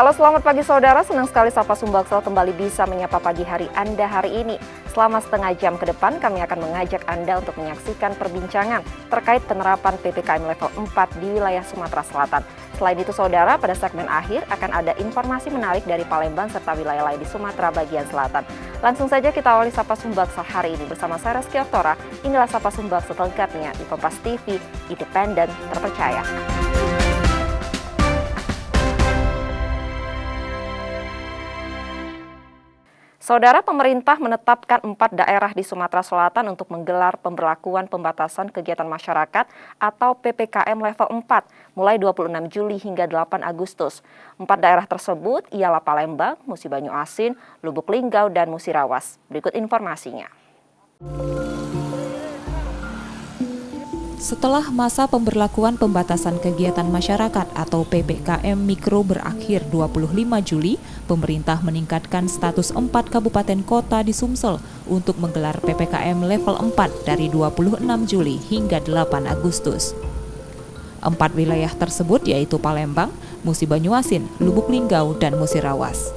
Halo, selamat pagi saudara. Senang sekali Sapa Sumbaksel kembali bisa menyapa pagi hari Anda hari ini. Selama setengah jam ke depan, kami akan mengajak Anda untuk menyaksikan perbincangan terkait penerapan PPKM level 4 di wilayah Sumatera Selatan. Selain itu saudara, pada segmen akhir akan ada informasi menarik dari Palembang serta wilayah lain di Sumatera bagian selatan. Langsung saja kita awali Sapa Sumbaksel hari ini bersama saya Reski Oktora. Inilah Sapa Sumbaksel selengkapnya di Kompas TV, independen, terpercaya. Saudara, pemerintah menetapkan 4 daerah di Sumatera Selatan untuk menggelar pemberlakuan pembatasan kegiatan masyarakat atau PPKM level 4 mulai 26 Juli hingga 8 Agustus. 4 daerah tersebut ialah Palembang, Musi Banyu Asin, Lubuk Linggau, dan Musirawas. Berikut informasinya. Setelah masa pemberlakuan pembatasan kegiatan masyarakat atau PPKM Mikro berakhir 25 Juli, pemerintah meningkatkan status 4 kabupaten kota di Sumsel untuk menggelar PPKM level 4 dari 26 Juli hingga 8 Agustus. 4 wilayah tersebut yaitu Palembang, Musi Banyu Asin, Lubuk Linggau, dan Musirawas.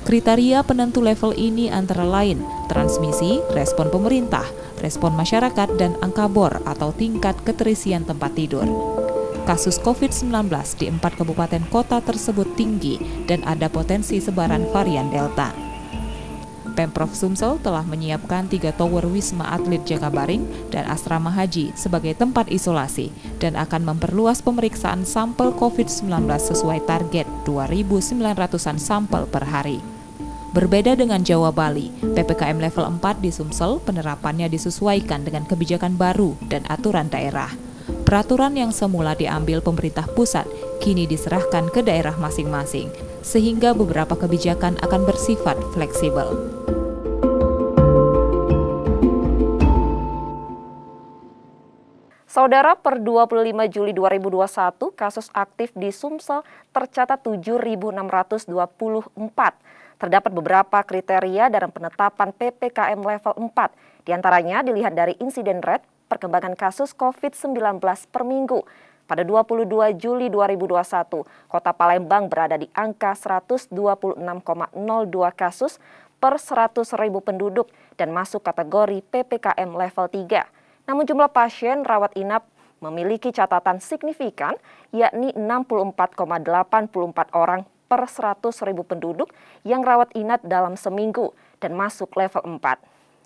Kriteria penentu level ini antara lain transmisi, respon pemerintah, respon masyarakat, dan angka bor atau tingkat keterisian tempat tidur. Kasus COVID-19 di 4 kabupaten kota tersebut tinggi dan ada potensi sebaran varian Delta. Pemprov Sumsel telah menyiapkan 3 tower Wisma Atlet Jakabaring dan Asrama Haji sebagai tempat isolasi dan akan memperluas pemeriksaan sampel COVID-19 sesuai target 2.900-an sampel per hari. Berbeda dengan Jawa Bali, PPKM level 4 di Sumsel penerapannya disesuaikan dengan kebijakan baru dan aturan daerah. Peraturan yang semula diambil pemerintah pusat kini diserahkan ke daerah masing-masing, sehingga beberapa kebijakan akan bersifat fleksibel. Saudara, per 25 Juli 2021, kasus aktif di Sumsel tercatat 7.624. Terdapat beberapa kriteria dalam penetapan PPKM level 4. Di antaranya dilihat dari insiden rate, perkembangan kasus COVID-19 per minggu. Pada 22 Juli 2021, Kota Palembang berada di angka 126,02 kasus per 100.000 penduduk dan masuk kategori PPKM level 3. Namun jumlah pasien rawat inap memiliki catatan signifikan, yakni 64,84 orang per 100.000 penduduk yang rawat inap dalam seminggu dan masuk level 4.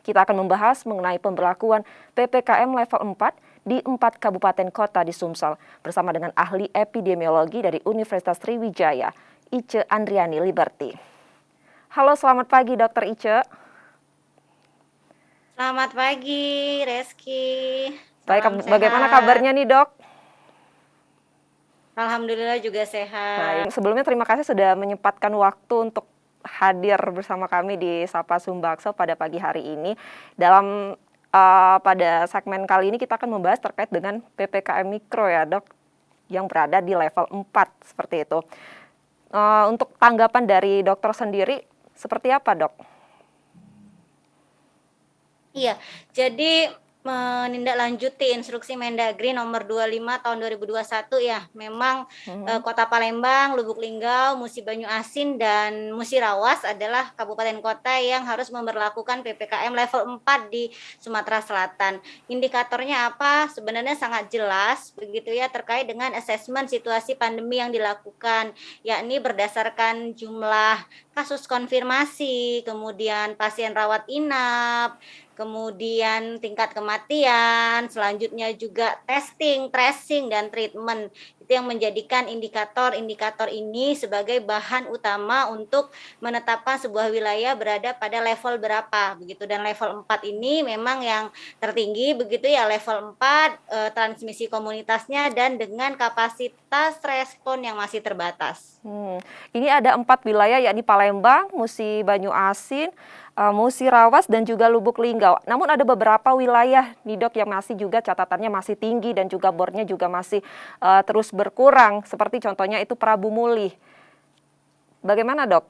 Kita akan membahas mengenai pemberlakuan PPKM level 4 di 4 kabupaten kota di Sumsel bersama dengan ahli epidemiologi dari Universitas Sriwijaya, Ice Andriani Liberty. Halo, selamat pagi Dr. Ice. Selamat pagi, Reski. Baik, bagaimana kabarnya nih, Dok? Alhamdulillah juga sehat. Baik, sebelumnya terima kasih sudah menyempatkan waktu untuk hadir bersama kami di Sapa Sumbaksel pada pagi hari ini. Pada segmen kali ini kita akan membahas terkait dengan PPKM Mikro ya, Dok, yang berada di level 4 seperti itu. Untuk tanggapan dari dokter sendiri seperti apa, Dok? Iya, jadi menindaklanjuti instruksi Mendagri nomor 25 tahun 2021 ya. Memang Kota Palembang, Lubuk Linggau, Musi Banyu Asin, dan Musirawas adalah kabupaten kota yang harus memberlakukan PPKM level 4 di Sumatera Selatan. Indikatornya apa? Sebenarnya sangat jelas begitu ya, terkait dengan asesmen situasi pandemi yang dilakukan, yakni berdasarkan jumlah kasus konfirmasi, kemudian pasien rawat inap, kemudian tingkat kematian, selanjutnya juga testing, tracing, dan treatment. Itu yang menjadikan indikator-indikator ini sebagai bahan utama untuk menetapkan sebuah wilayah berada pada level berapa begitu. Dan level 4 ini memang yang tertinggi begitu ya, level 4 transmisi komunitasnya dan dengan kapasitas respon yang masih terbatas. Ini ada 4 wilayah yakni Palembang, Musi Banyu Asin, Musirawas, dan juga Lubuk Linggau. Namun ada beberapa wilayah nih, Dok, yang masih juga catatannya masih tinggi dan juga bornya juga masih terus berkurang. Seperti contohnya itu Prabu Muli. Bagaimana, Dok?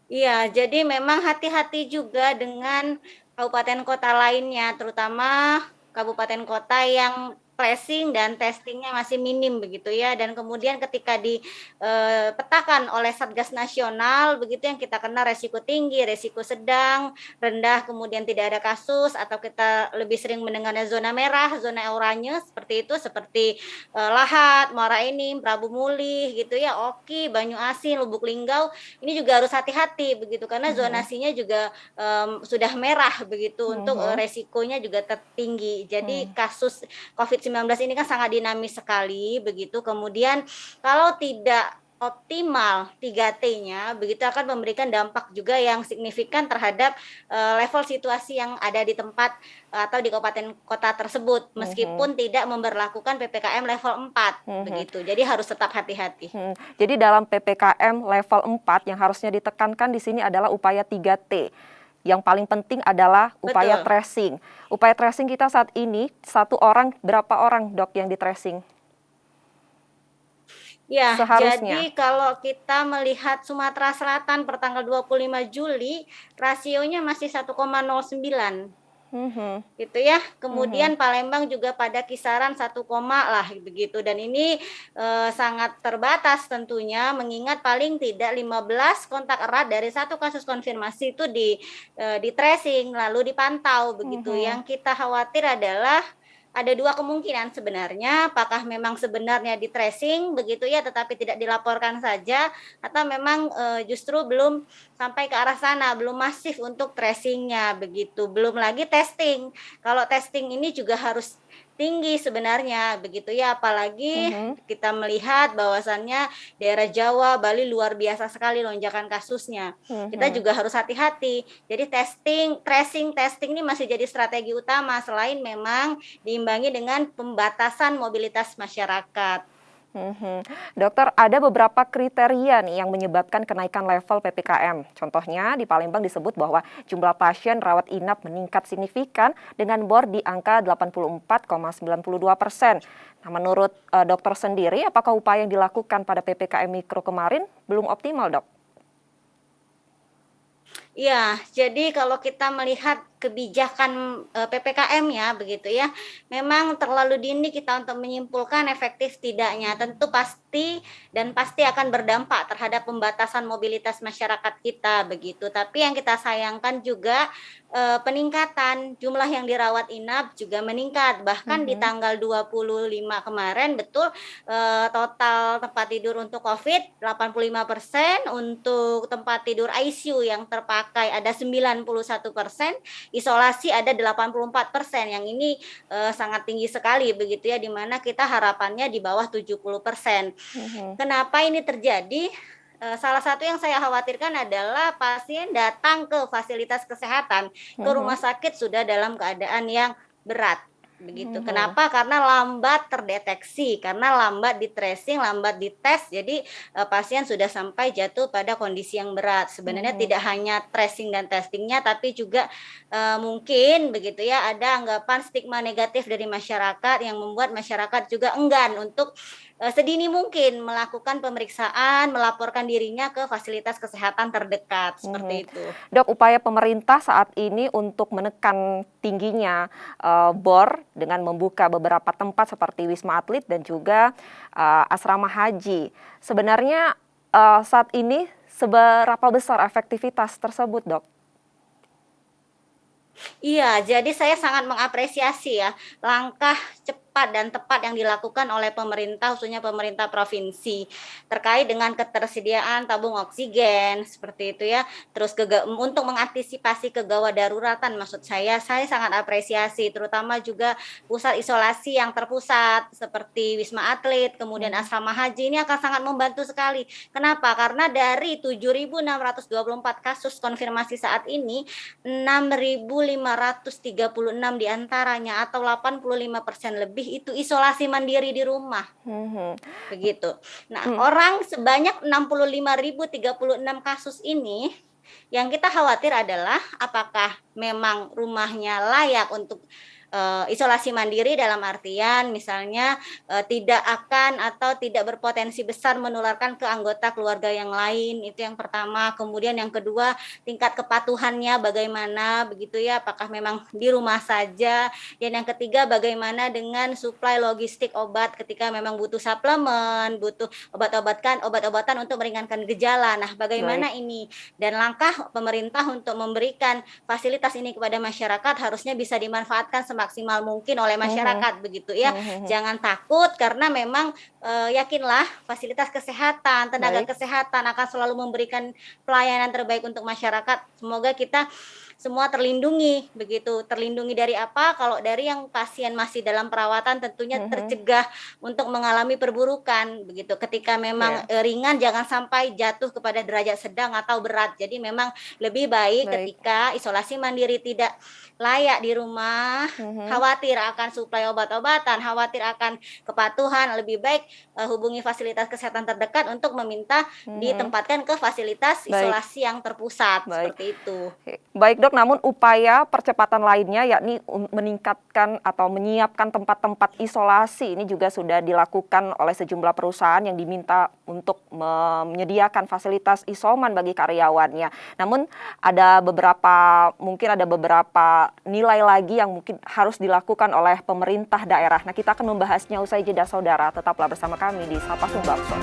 Iya, jadi memang hati-hati juga dengan kabupaten kota lainnya, terutama kabupaten kota yang tracing dan testingnya masih minim begitu ya, dan kemudian ketika dipetakan oleh Satgas Nasional begitu yang kita kenal resiko tinggi, resiko sedang, rendah, kemudian tidak ada kasus, atau kita lebih sering mendengarnya zona merah, zona oranye seperti itu, seperti Lahat, Muara Enim, Prabu Mulih gitu ya, Oki, Banyu Asin, Lubuk Linggau, ini juga harus hati-hati begitu karena zonasinya juga sudah merah begitu untuk resikonya juga tertinggi. Jadi kasus COVID-19 ini kan sangat dinamis sekali begitu. Kemudian kalau tidak optimal 3T-nya begitu akan memberikan dampak juga yang signifikan terhadap level situasi yang ada di tempat atau di kabupaten kota tersebut meskipun tidak memberlakukan PPKM level 4 begitu. Jadi harus tetap hati-hati. Jadi dalam PPKM level 4 yang harusnya ditekankan di sini adalah upaya 3T. Yang paling penting adalah upaya tracing. Upaya tracing kita saat ini, satu orang, berapa orang dok yang di tracing? Ya, Seharusnya. jadi kalau kita melihat Sumatera Selatan per tanggal 25 Juli, rasionya masih 1,09. Gitu ya. Kemudian Palembang juga pada kisaran 1, lah begitu, dan ini sangat terbatas tentunya mengingat paling tidak 15 kontak erat dari satu kasus konfirmasi itu di tracing lalu dipantau begitu. Yang kita khawatir adalah ada dua kemungkinan sebenarnya, apakah memang sebenarnya di tracing begitu ya tetapi tidak dilaporkan saja, atau memang justru belum sampai ke arah sana, belum masif untuk tracingnya begitu, belum lagi testing. Kalau testing ini juga harus tinggi sebenarnya begitu ya, apalagi kita melihat bahwasannya daerah Jawa, Bali luar biasa sekali lonjakan kasusnya. Kita juga harus hati-hati. Jadi testing ini masih jadi strategi utama selain memang diimbangi dengan pembatasan mobilitas masyarakat. Dokter, ada beberapa kriteria nih yang menyebabkan kenaikan level PPKM. Contohnya di Palembang disebut bahwa jumlah pasien rawat inap meningkat signifikan dengan bor di angka 84,92%. Nah, menurut dokter sendiri, apakah upaya yang dilakukan pada PPKM Mikro kemarin belum optimal, dok? Ya, jadi kalau kita melihat kebijakan PPKM ya begitu ya, memang terlalu dini kita untuk menyimpulkan efektif tidaknya. Tentu pasti akan berdampak terhadap pembatasan mobilitas masyarakat kita begitu. Tapi yang kita sayangkan juga peningkatan jumlah yang dirawat inap juga meningkat. Bahkan di tanggal 25 kemarin betul total tempat tidur untuk COVID 85%, untuk tempat tidur ICU yang terpakai ada 91%, isolasi ada 84%. Yang ini sangat tinggi sekali begitu ya, di mana kita harapannya di bawah 70%. Kenapa ini terjadi? Salah satu yang saya khawatirkan adalah pasien datang ke fasilitas kesehatan, ke rumah sakit sudah dalam keadaan yang berat. Begitu. Kenapa? Karena lambat terdeteksi, karena lambat di tracing, lambat di tes, jadi pasien sudah sampai jatuh pada kondisi yang berat. Sebenarnya tidak hanya tracing dan testingnya, tapi juga mungkin begitu ya, ada anggapan stigma negatif dari masyarakat yang membuat masyarakat juga enggan untuk sedini mungkin melakukan pemeriksaan, melaporkan dirinya ke fasilitas kesehatan terdekat, seperti itu. Dok, upaya pemerintah saat ini untuk menekan tingginya bor dengan membuka beberapa tempat seperti Wisma Atlet dan juga asrama haji. Sebenarnya saat ini seberapa besar efektivitas tersebut, dok? Iya, jadi saya sangat mengapresiasi ya langkah cepat dan tepat yang dilakukan oleh pemerintah, khususnya pemerintah provinsi, terkait dengan ketersediaan tabung oksigen seperti itu ya. Terus untuk mengantisipasi kegawat daruratan, maksud saya sangat apresiasi, terutama juga pusat isolasi yang terpusat seperti Wisma Atlet, kemudian asrama haji ini akan sangat membantu sekali. Kenapa? Karena dari 7.624 kasus konfirmasi saat ini, 6.536 diantaranya atau 85% lebih itu isolasi mandiri di rumah. Begitu. Nah, orang sebanyak 65.036 kasus ini, yang kita khawatir adalah apakah memang rumahnya layak untuk isolasi mandiri dalam artian misalnya tidak akan atau tidak berpotensi besar menularkan ke anggota keluarga yang lain, itu yang pertama. Kemudian yang kedua, tingkat kepatuhannya bagaimana begitu ya, apakah memang di rumah saja. Dan yang ketiga, bagaimana dengan suplai logistik obat ketika memang butuh suplemen, butuh obat-obatan untuk meringankan gejala. Nah, bagaimana ini? Dan langkah pemerintah untuk memberikan fasilitas ini kepada masyarakat harusnya bisa dimanfaatkan semaksimal mungkin oleh masyarakat begitu ya. Jangan takut karena memang yakinlah fasilitas kesehatan, tenaga kesehatan akan selalu memberikan pelayanan terbaik untuk masyarakat. Semoga kita semua terlindungi begitu. Terlindungi dari apa? Kalau dari yang pasien masih dalam perawatan tentunya tercegah untuk mengalami perburukan begitu. Ketika memang ringan jangan sampai jatuh kepada derajat sedang atau berat. Jadi memang lebih baik ketika isolasi mandiri tidak layak di rumah, khawatir akan suplai obat-obatan, khawatir akan kepatuhan, lebih baik hubungi fasilitas kesehatan terdekat untuk meminta ditempatkan ke fasilitas isolasi yang terpusat seperti itu. Baik dok, namun upaya percepatan lainnya yakni meningkatkan atau menyiapkan tempat-tempat isolasi ini juga sudah dilakukan oleh sejumlah perusahaan yang diminta untuk menyediakan fasilitas isoman bagi karyawannya. Namun mungkin ada beberapa nilai lagi yang mungkin harus dilakukan oleh pemerintah daerah. Nah, kita akan membahasnya usai jeda saudara. Tetaplah bersama kami di Sapa Sumbakso.